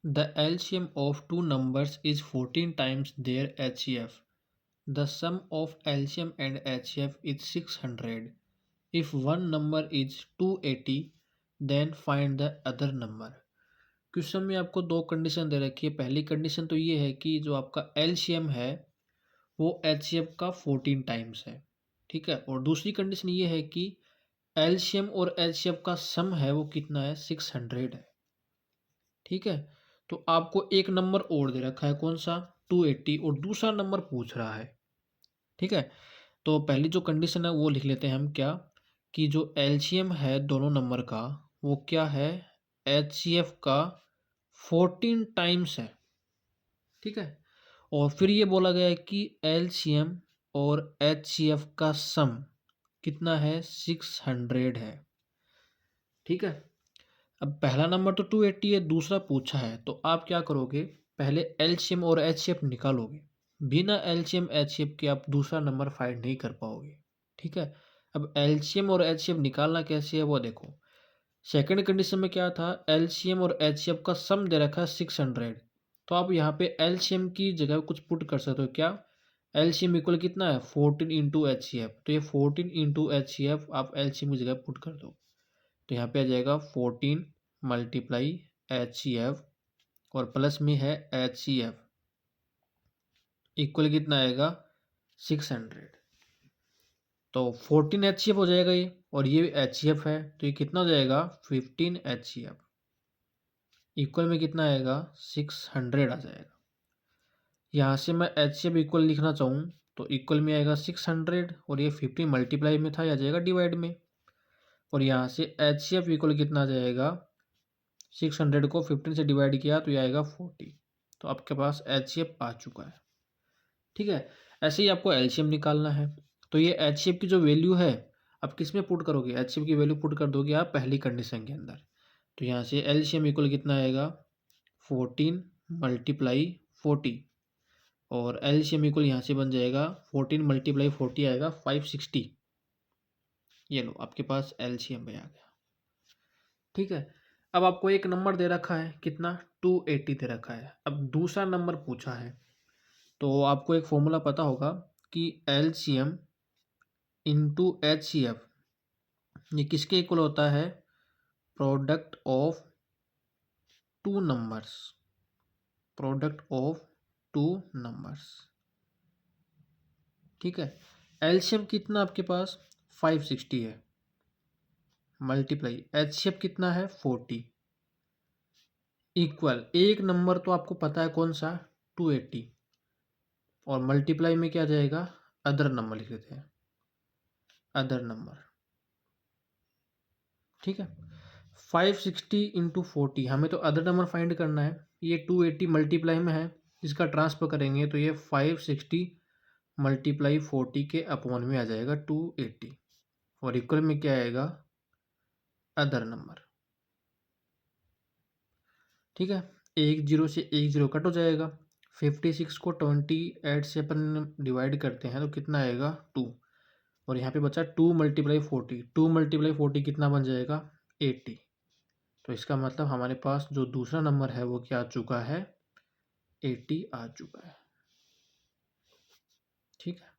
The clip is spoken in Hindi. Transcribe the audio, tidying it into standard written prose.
The LCM of two numbers is 14 times their HCF. The sum of LCM and HCF is 600. If one number is 280, then find the other number. Question में आपको दो कंडीशन दे रखी है। पहली कंडीशन तो ये है कि जो आपका LCM है वो HCF का 14 टाइम्स है, ठीक है। और दूसरी कंडीशन ये है कि LCM और HCF का सम है वो कितना है, 600 है, ठीक है। तो आपको एक नंबर और दे रखा है, कौन सा, 280, और दूसरा नंबर पूछ रहा है, ठीक है। तो पहली जो कंडीशन है वो लिख लेते हैं हम, क्या, कि जो एलसीएम है दोनों नंबर का वो क्या है, एचसीएफ का 14 टाइम्स है, ठीक है। और फिर ये बोला गया है कि एलसीएम और एचसीएफ का सम कितना है, 600 है, ठीक है। अब पहला नंबर तो 280 है, दूसरा पूछा है, तो आप क्या करोगे, पहले एलसीएम और एचसीएफ निकालोगे। बिना एलसीएम एचसीएफ के आप दूसरा नंबर फाइंड नहीं कर पाओगे, ठीक है। अब एलसीएम और एचसीएफ निकालना कैसे है वो देखो। सेकंड कंडीशन में क्या था, एलसीएम और एचसीएफ का सम दे रखा है 600। तो आप यहाँ पे एलसीएम की जगह कुछ पुट कर सकते हो, क्या, एलसीएम इक्वल कितना है, 14 इंटू एचसीएफ। तो ये 14 इंटू एचसीएफ आप एलसीएम की जगह पुट कर दो, तो यहाँ पे आ जाएगा 14 मल्टीप्लाई HCF और प्लस में है HCF इक्वल कितना आएगा, 600। तो 14 HCF हो जाएगा ये, और ये HCF है, तो ये कितना हो जाएगा, 15 HCF इक्वल में कितना आएगा, 600 आ जाएगा। यहाँ से मैं HCF इक्वल लिखना चाहूँ तो इक्वल में आएगा 600, और ये 15 मल्टीप्लाई में था, आ जाएगा डिवाइड में। और यहाँ से HCF इक्वल कितना आ जाएगा, 600 को 15 से डिवाइड किया तो ये आएगा 40। तो आपके पास HCF आ चुका है, ठीक है। ऐसे ही आपको LCM निकालना है। तो ये HCF की जो वैल्यू है आप किस में पुट करोगे, HCF की वैल्यू पुट कर दोगे आप पहली कंडीशन के अंदर। तो यहाँ से LCM इक्वल कितना आएगा, 14 मल्टीप्लाई 40, और LCM इक्वल यहाँ से बन जाएगा 14 मल्टीप्लाई 40 आएगा 560। ये लो आपके पास LCM में आ गया, ठीक है। अब आपको एक नंबर दे रखा है, कितना, 280 दे रखा है। अब दूसरा नंबर पूछा है, तो आपको एक फॉर्मूला पता होगा कि LCM इंटू HCF ये किसके इक्वल होता है, product of two numbers, product of two numbers, ठीक है। LCM कितना आपके पास 560 है, मल्टीप्लाई HCF कितना है 40, इक्वल एक नंबर तो आपको पता है कौन सा, 280, और मल्टीप्लाई में क्या जाएगा, अदर नंबर लिख देते हैं, अदर नंबर, ठीक है। 560 इंटू 40, हमें तो अदर नंबर फाइंड करना है। ये 280 मल्टीप्लाई में है, इसका ट्रांसफर करेंगे तो ये 560 मल्टीप्लाई 40 के अपॉन में आ जाएगा 280, और इक्वल में क्या आएगा, अदर नंबर, ठीक है। एक जीरो से एक जीरो कट हो जाएगा। 56 को 28 से अपन डिवाइड करते हैं तो कितना आएगा, 2, और यहाँ पे बचा 2 मल्टीप्लाई 40, 2 मल्टीप्लाई 40 कितना बन जाएगा, 80। तो इसका मतलब हमारे पास जो दूसरा नंबर है वो क्या आ चुका है, 80 आ चुका है, ठीक है।